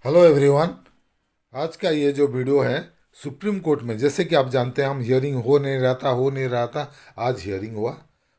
Hello everyone. आज का ये जो वीडियो है सुप्रीम कोर्ट में, जैसे कि आप जानते हैं हम हियरिंग हो नहीं रहा था। आज हियरिंग हुआ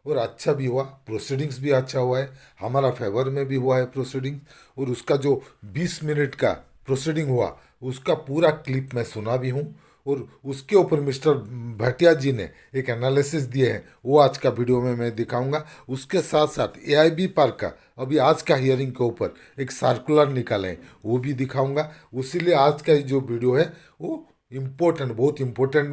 और अच्छा भी हुआ, प्रोसीडिंग्स भी अच्छा हुआ है, हमारा फेवर में भी हुआ है प्रोसीडिंग्स। और उसका जो 20 मिनट का प्रोसीडिंग हुआ उसका पूरा क्लिप मैं सुना भी हूँ। और उसके ऊपर मिस्टर भाटिया जी ने एक एनालिसिस दिए हैं, वो आज का वीडियो में मैं दिखाऊंगा। उसके साथ साथ एआईबी पार्क का अभी आज का हियरिंग के ऊपर एक सर्कुलर निकाले हैं, वो भी दिखाऊंगा। उसीलिए आज का जो वीडियो है वो इम्पोर्टेंट, बहुत इम्पोर्टेंट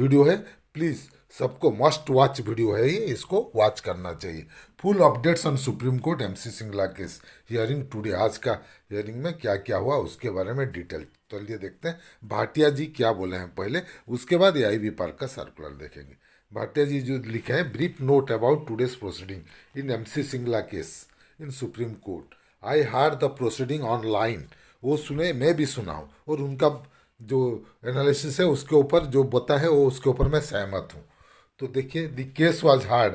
वीडियो है। प्लीज़ सबको मस्ट वॉच वीडियो है ये, इसको वॉच करना चाहिए। Full updates on supreme court MC Singla case hearing today. आज का हियरिंग में क्या क्या हुआ उसके बारे में डिटेल चलिए देखते हैं भाटिया जी क्या बोले हैं पहले, उसके बाद एआईबी पार्क का सर्कुलर देखेंगे। भाटिया जी जो लिखे हैं, brief note about today's proceeding in MC Singla case in supreme court. I hard the proceeding online. वो सुने, मैं भी सुना हूँ, और उनका जो एनालिसिस है उसके ऊपर जो बता है वो उसके ऊपर मैं सहमत हूँ। तो देखिए, the case was hard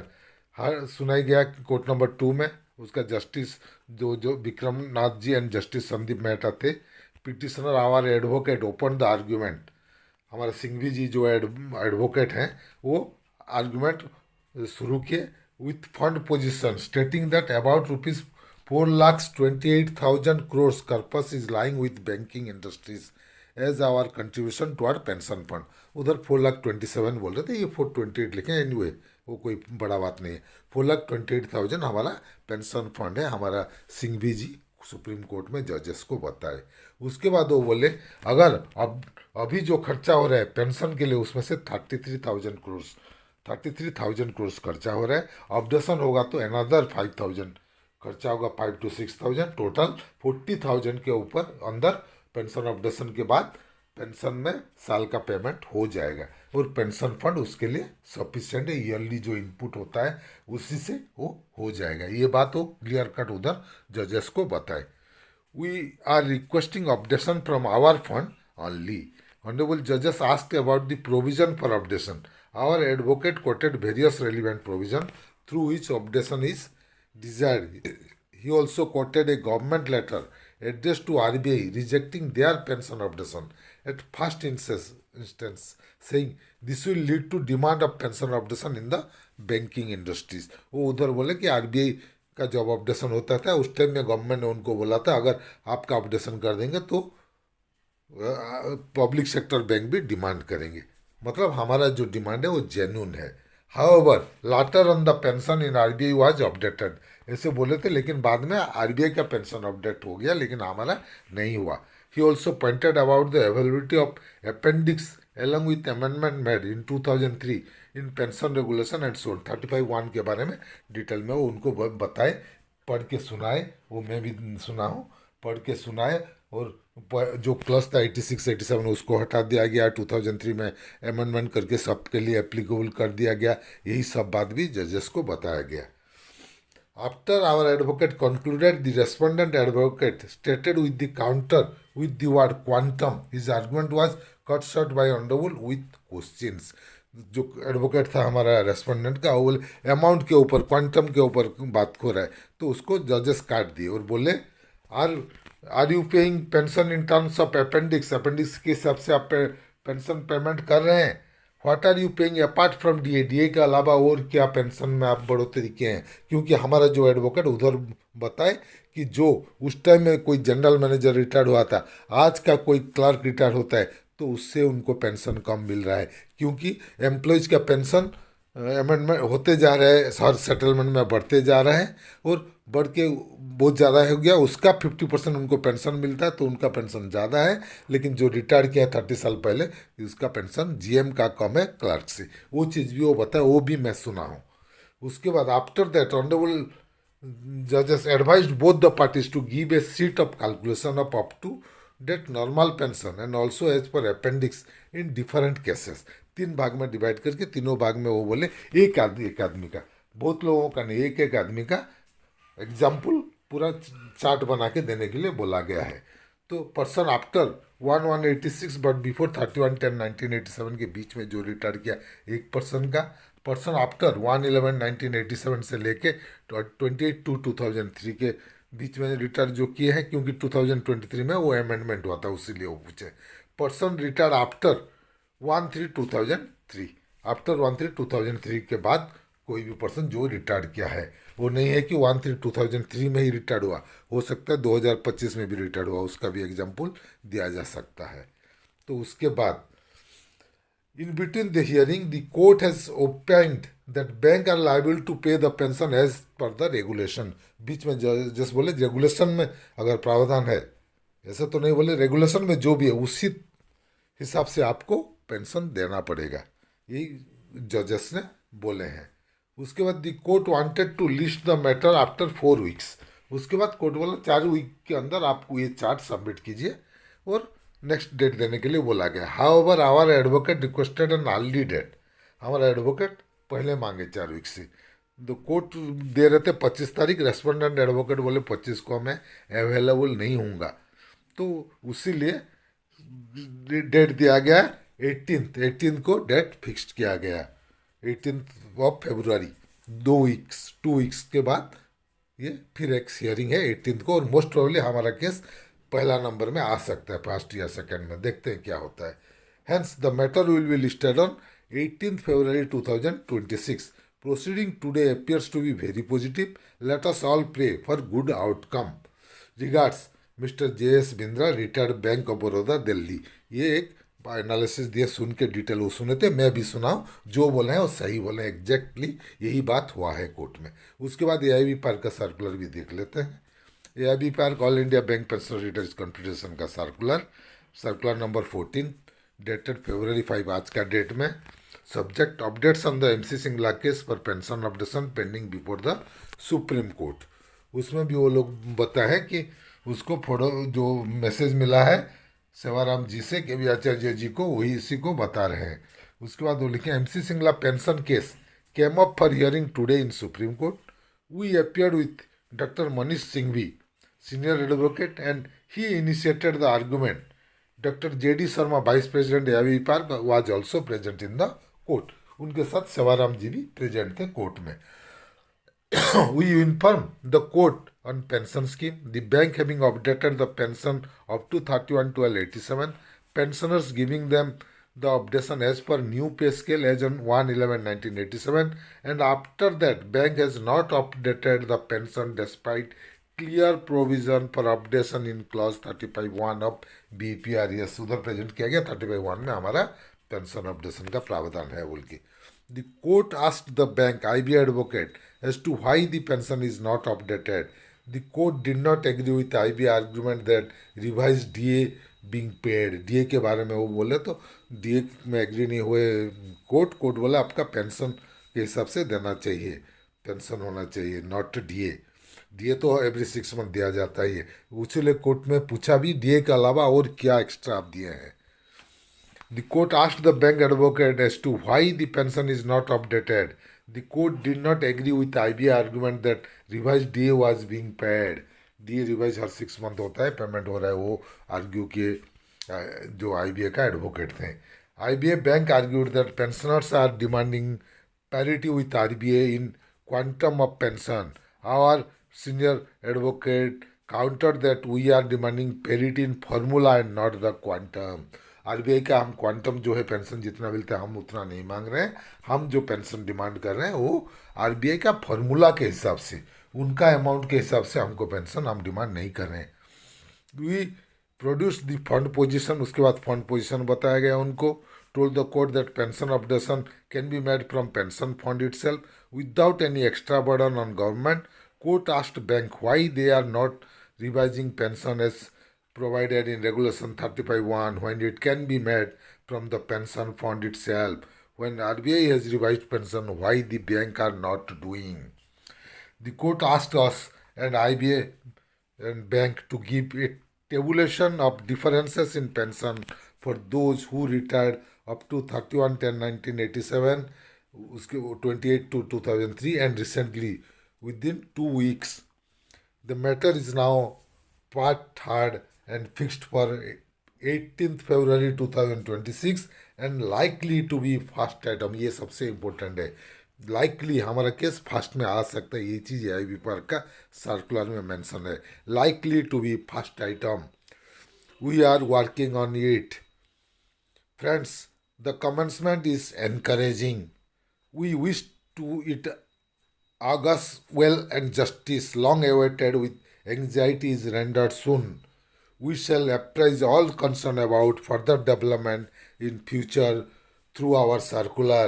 hard सुनाई गया कोर्ट नंबर 2 में। उसका जस्टिस जो जो विक्रम नाथ जी एंड जस्टिस संदीप मेहता थे। Petitioner our advocate open the argument. हमारे सिंघवी जी जो एडवोकेट हैं वो आर्गुमेंट शुरू किए with fund position stating that about rupees 4,28,000 crores corpus is lying with banking industries as our contribution to our pension fund. उधर 4,27,000 बोल रहे थे, ये 428 लिखे एनीवे, वो कोई बड़ा बात नहीं है। 4,28,000 हमारा पेंशन फंड है, हमारा सिंघवी जी सुप्रीम कोर्ट में जजेस को बताए। उसके बाद वो बोले अगर अब अभी जो खर्चा हो रहा है पेंशन के लिए उसमें से 33,000 करोड़ खर्चा हो रहा है। अपडेशन होगा तो अनदर 5,000 खर्चा होगा, 5 to 6,000, टोटल 40,000 के ऊपर अंदर पेंशन अपडेशन के बाद पेंशन में साल का पेमेंट हो जाएगा। और पेंशन फंड उसके लिए सफिशियंट है, ईयरली जो इनपुट होता है उसी से वो हो जाएगा। ये बात वो क्लियर कट उधर जजेस को बताए। We are requesting updation from our fund only. Honorable judges asked about the provision for updation. Our advocate quoted various relevant provision through which updation is desired. He also quoted a government letter addressed to RBI rejecting their pension updation at first instance, saying this will lead to demand of pension updation in the banking industries. वो उधर बोले कि RBI का जब updation होता था उस time में गवर्नमेंट ने उनको बोला था अगर आपका अपडेशन कर देंगे तो पब्लिक सेक्टर बैंक भी डिमांड करेंगे। मतलब हमारा जो डिमांड है वो जेन्यून है। However later on the pension in RBI was updated, ऐसे बोले थे, लेकिन बाद में आरबीआई का पेंशन अपडेट हो गया लेकिन हमारा नहीं हुआ। He also pointed about the availability of appendix along with amendment made in 2003 in pension regulation and सोन 35(1) के बारे में डिटेल में वो उनको बताए, पढ़ के सुनाए। वो मैं भी सुना हूँ, पढ़ के सुनाए। और जो क्लस था 86 87 उसको हटा दिया गया, 2003 में अमेंडमेंट करके सबके लिए एप्लीकेबल कर दिया गया। यही सब बात भी जजेस को बताया गया। After our advocate concluded, the respondent advocate stated with the counter with the word quantum. His argument was cut short by honorable with questions. जो एडवोकेट था हमारा रेस्पोंडेंट का, वो बोले अमाउंट के ऊपर, क्वांटम के ऊपर बात हो रहा है, तो उसको जजेस काट दिए और बोले are are you paying pension in terms of appendix, appendix के हिसाब से आप पेंशन पेमेंट कर रहे हैं। What are you paying apart from DA, DA के अलावा और क्या पेंशन में आप बढ़ोतरी किए हैं। क्योंकि हमारा जो एडवोकेट उधर बताए कि जो उस टाइम में कोई जनरल मैनेजर रिटायर्ड हुआ था, आज का कोई क्लर्क रिटायर्ड होता है तो उससे उनको पेंशन कम मिल रहा है। क्योंकि एम्प्लॉयज़ का पेंशन अमेंडमेंट होते जा रहे हैं, हर सेटलमेंट में बढ़ते जा रहे हैं, और बढ़ के बहुत ज़्यादा हो गया, उसका 50% उनको पेंशन मिलता है तो उनका पेंशन ज़्यादा है। लेकिन जो रिटायर किया 30 साल पहले उसका पेंशन जीएम का कम है क्लर्क से। वो चीज़ भी वो बताया, वो भी मैं सुना हूँ। उसके बाद after that honourable judges advised both the parties to give a sheet of calculation of up to that normal pension and also as per appendix in different cases। 3 भाग में डिवाइड करके तीनों भाग में वो बोले एक आदमी का, बहुत लोगों का नहीं, एक आदमी का एग्जाम्पल पूरा चार्ट बना के देने के लिए बोला गया है। तो पर्सन आफ्टर 1/186 बट बिफोर 31/10/1987 के बीच में जो रिटायर किया एक पर्सन का, पर्सन आफ्टर 1/11/1987 से लेके 28/2/2003 के बीच में रिटायर जो किए हैं, क्योंकि 2023 में वो अमेंडमेंट हुआ था, उसीलिए वो पूछे। पर्सन रिटायर आफ्टर 1/3/2003, आफ्टर 1/3/2003 के बाद कोई भी पर्सन जो रिटायर किया है, वो नहीं है कि 1/3/2003 में ही रिटायर हुआ, हो सकता है 2025 में भी रिटायर हुआ, उसका भी एग्जाम्पल दिया जा सकता है। तो उसके बाद in between the hearing, the court has opined that bank are liable to pay the pension as per the regulation. बीच में जस्ट बोले रेगुलेशन में अगर प्रावधान है, ऐसा तो नहीं बोले, रेगुलेशन में जो भी है उसी हिसाब से आपको पेंशन देना पड़ेगा, यही जजेस ने बोले हैं। उसके बाद the court wanted to list the matter after 4 weeks. उसके बाद कोर्ट बोला 4 वीक के अंदर आपको ये चार्ट सबमिट कीजिए और नेक्स्ट डेट देने के लिए बोला गया। However our advocate requested an early date. हमारा एडवोकेट पहले मांगे 4 वीक से, तो कोर्ट दे रहे थे 25 तारीख, रेस्पोंडेंट एडवोकेट बोले 25 को मैं अवेलेबल नहीं हूँगा, तो उसीलिए डेट दिया गया 18th को डेट फिक्स्ड किया गया, 18 फरवरी। 2 वीक्स के बाद ये फिर एक हियरिंग है 18th को, और मोस्ट प्रोबेबली हमारा केस पहला नंबर में आ सकता है, फर्स्ट या सेकंड में, देखते हैं क्या होता है। Hence the matter will be listed on 18th February 2026। Proceeding today appears to be very positive. Let us all pray for good outcome. Regards mister JS Bindra, retired bank of Baroda, Delhi. ये एक analysis दिया, सुन के डिटेल वो सुने थे, मैं भी सुनाऊँ, जो बोले हैं वो सही बोले, एग्जैक्टली यही बात हुआ है कोर्ट में। उसके बाद AIB पार्क का सर्कुलर भी देख लेते हैं। AIB park all India bank pension retirees confederation का circular, circular number 14 dated February 5, आज का डेट में। Subject updates on the MC Singla case for pension updation pending before the supreme court. उसमें भी वो लोग बताए कि उसको फोटो जो मैसेज मिला है सेवाराम जी से, के वी आचार्य जी को, वही इसी को बता रहे हैं। उसके बाद वो लिखे MC Singla pension case came up for hearing today in supreme court. We appeared with Dr. Manish Singhvi, senior advocate, and he initiated the argument. Dr. J.D. Sharma, Vice President AIB Park, was also present in the court. उनके साथ सेवाराम जी भी present थे court में। We inform the court on pension scheme. The bank having updated the pension up to 31/12/87, pensioners giving them the updation as per new pay scale as on 1/11/1987, and after that bank has not updated the pension despite clear provision for updation in clause 35(1) of BPRS। उधर present किया गया 35(1) में हमारा pension updation का प्रावधान है बोल के। The court asked the bank IB advocate as to why the pension is not updated. The court did not agree with IB argument that revised DA being paid. DA के बारे में वो बोले तो DA में एग्री नहीं हुए court बोला आपका पेंशन के हिसाब से देना चाहिए, पेंशन होना चाहिए, नॉट DA। DA तो एवरी 6 मंथ दिया जाता ही है। उछले कोर्ट में पूछा भी DA के अलावा और क्या एक्स्ट्रा आप दिए हैं। The court asked the bank advocate as to why the pension is not updated. The court did not agree with IBA argument that revised DA was being paid. DA revise her 6 month होता है, payment हो रहा है, वो argue किए जो IBA का advocate थे। IBA bank argued that pensioners are demanding parity with RBA in quantum of pension. Our senior advocate countered that we are demanding parity in formula and not the quantum. RBI का हम quantum जो है pension जितना मिलता है हम उतना नहीं मांग रहे हैं, हम जो पेंशन डिमांड कर रहे हैं वो RBI का फॉर्मूला के हिसाब से, उनका अमाउंट के हिसाब से हमको पेंशन हम डिमांड नहीं कर रहे हैं। We produce the fund position, उसके बाद फंड पोजीशन बताया गया उनको। Told the court that pension updation can be made from pension fund itself without any extra burden on government. Court asked bank why they are not revising pension as provided in regulation 35(1) when it can be made from the pension fund itself. When RBI has revised pension, why the bank are not doing? The court asked us and IBA and bank to give a tabulation of differences in pension for those who retired up to 31/10/1987, उसके 28/2/2003 and recently within 2 weeks. The matter is now part third and fixed for 18th February 2026 and likely to be first item। ये सबसे important है, likely हमारा case first में आ सकता है, ये चीज़ एआईबी पार्क का सर्कुलर में मेंशन है, likely to be first item, we are working on it. Friends, the commencement is encouraging. We wish to it August well and justice long awaited with anxiety is rendered soon. We shall apprise all concerned about further development in future through our circular.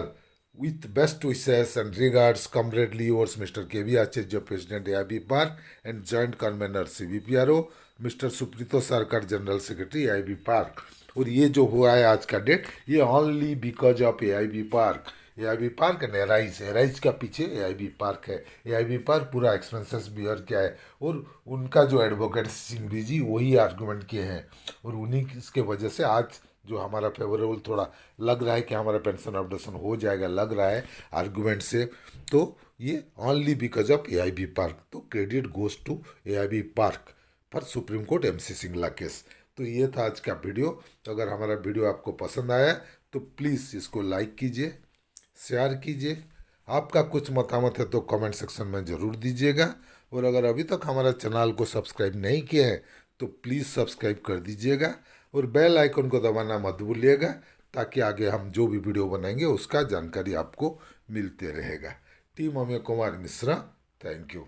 With best wishes and regards, comradely yours, Mr. K.V. Acharya, President AIB Park, and Joint Convener CBPRO, Mr. Suprito Sarkar, General Secretary AIB Park. और ये जो हुआ है आज का date, ये only because of AIB park. AIB park and arise, arise का पीछे एआईबी पार्क है। एआईबी पार्क पूरा एक्सपेंसेस बियर किया है, और उनका जो एडवोकेट सिंघवी जी वही आर्गूमेंट किए हैं, और उन्हीं इसके वजह से आज जो हमारा फेवरेबल थोड़ा लग रहा है कि हमारा पेंशन अपडेशन हो जाएगा, लग रहा है आर्गूमेंट से, तो ये only because of AIB park. तो credit goes to AIB park for supreme court MC Singla case. तो ये था आज का वीडियो। तो अगर हमारा वीडियो आपको पसंद आया तो प्लीज़ इसको लाइक कीजिए, शेयर कीजिए। आपका कुछ मतामत है तो कमेंट सेक्शन में ज़रूर दीजिएगा। और अगर अभी तक हमारा चैनल को सब्सक्राइब नहीं किया है तो प्लीज़ सब्सक्राइब कर दीजिएगा, और बेल आइकन को दबाना मत भूलिएगा, ताकि आगे हम जो भी वीडियो बनाएंगे उसका जानकारी आपको मिलते रहेगा। Team Amey Kumar Mishra, thank you.